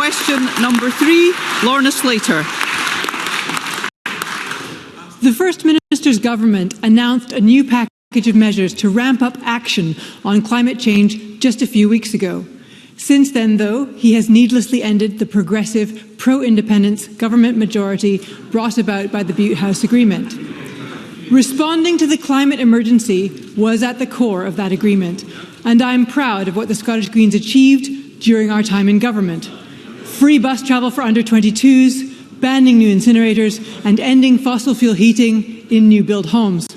Question number 3, Lorna Slater. The First Minister's government announced a new package of measures to ramp up action on climate change just a few weeks ago. Since then, though, he has needlessly ended the progressive, pro-independence government majority brought about by the Butte House Agreement. Responding to the climate emergency was at the core of that agreement, and I'm proud of what the Scottish Greens achieved during our time in government. Free bus travel for under 22s, banning new incinerators, and ending fossil fuel heating in new build homes.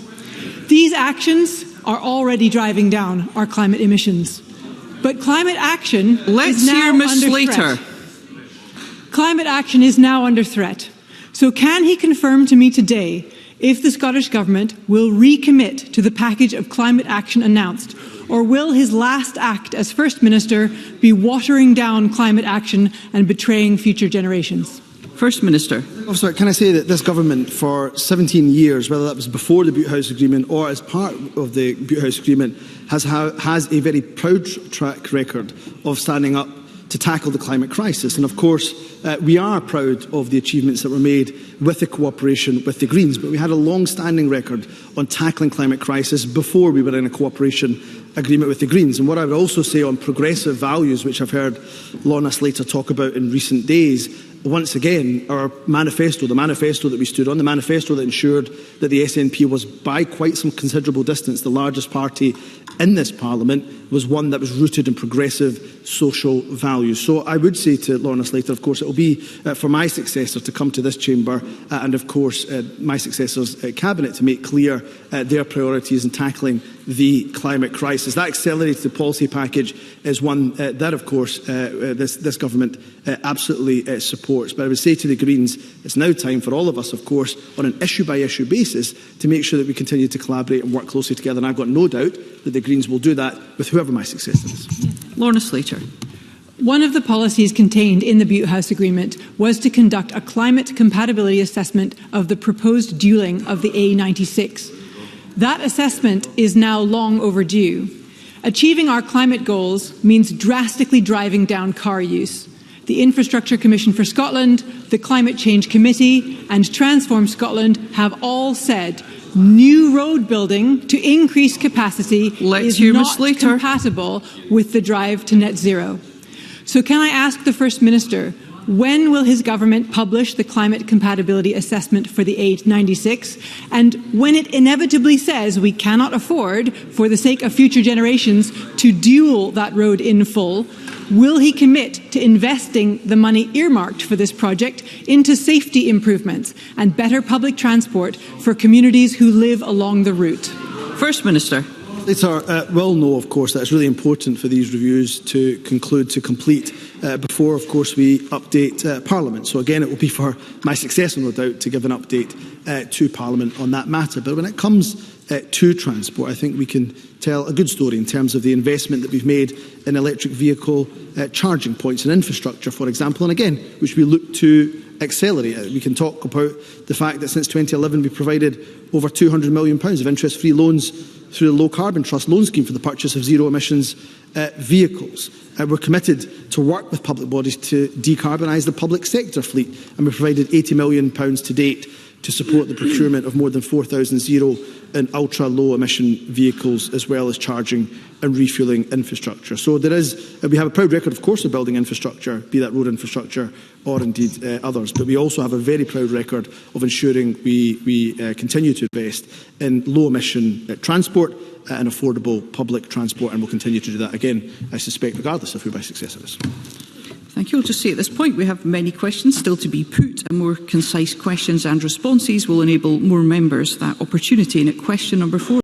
These actions are already driving down our climate emissions. But climate action is now under threat. Climate action is now under threat. So can he confirm to me today if the Scottish Government will recommit to the package of climate action announced, or will his last act as First Minister be watering down climate action and betraying future generations? First Minister. Officer, can I say that this government for 17 years, whether that was before the Butte House Agreement or as part of the Butte House Agreement, has a very proud track record of standing up to tackle the climate crisis. And of course, we are proud of the achievements that were made with the cooperation with the Greens, but we had a long-standing record on tackling climate crisis before we were in a cooperation agreement with the Greens. And what I would also say on progressive values, which I've heard Lorna Slater talk about in recent days, once again, our manifesto, the manifesto that we stood on, the manifesto that ensured that the SNP was by quite some considerable distance the largest party in this Parliament, was one that was rooted in progressive social values. So I would say to Lorna Slater, of course, it will be for my successor to come to this chamber and, of course, my successor's cabinet to make clear their priorities in tackling the climate crisis. That accelerated policy package is one that, of course, this government absolutely supports. But I would say to the Greens, it's now time for all of us, of course, on an issue-by-issue basis, to make sure that we continue to collaborate and work closely together. And I've got no doubt that the Greens will do that with whoever my successor is. Lorna Slater. One of the policies contained in the Butte House Agreement was to conduct a climate compatibility assessment of the proposed dualling of the A96. That assessment is now long overdue. Achieving our climate goals means drastically driving down car use. The Infrastructure Commission for Scotland, the Climate Change Committee and Transform Scotland have all said new road building to increase capacity is not compatible with the drive to net zero. So can I ask the First Minister, when will his government publish the climate compatibility assessment for the A96? And when it inevitably says we cannot afford, for the sake of future generations, to dual that road in full, will he commit to investing the money earmarked for this project into safety improvements and better public transport for communities who live along the route? First Minister. Later, will know, of course, that it's really important for these reviews to complete before, of course, we update Parliament. So again, it will be for my successor, no doubt, to give an update to Parliament on that matter. But when it comes to transport, I think we can tell a good story in terms of the investment that we've made in electric vehicle charging points and infrastructure, for example, and again, which we look to accelerate. We can talk about the fact that since 2011 we provided over £200 million of interest-free loans through the Low Carbon Trust loan scheme for the purchase of zero-emissions vehicles. We're committed to work with public bodies to decarbonise the public sector fleet, and we've provided £80 million to date to support the procurement of more than 4,000 zero and ultra-low emission vehicles, as well as charging and refuelling infrastructure. So we have a proud record, of course, of building infrastructure, be that road infrastructure or indeed others, but we also have a very proud record of ensuring we continue to invest in low-emission transport and affordable public transport, and will continue to do that again, I suspect, regardless of who my successor is. Thank you. I'll just say at this point we have many questions still to be put, and more concise questions and responses will enable more members that opportunity. And at question number 4.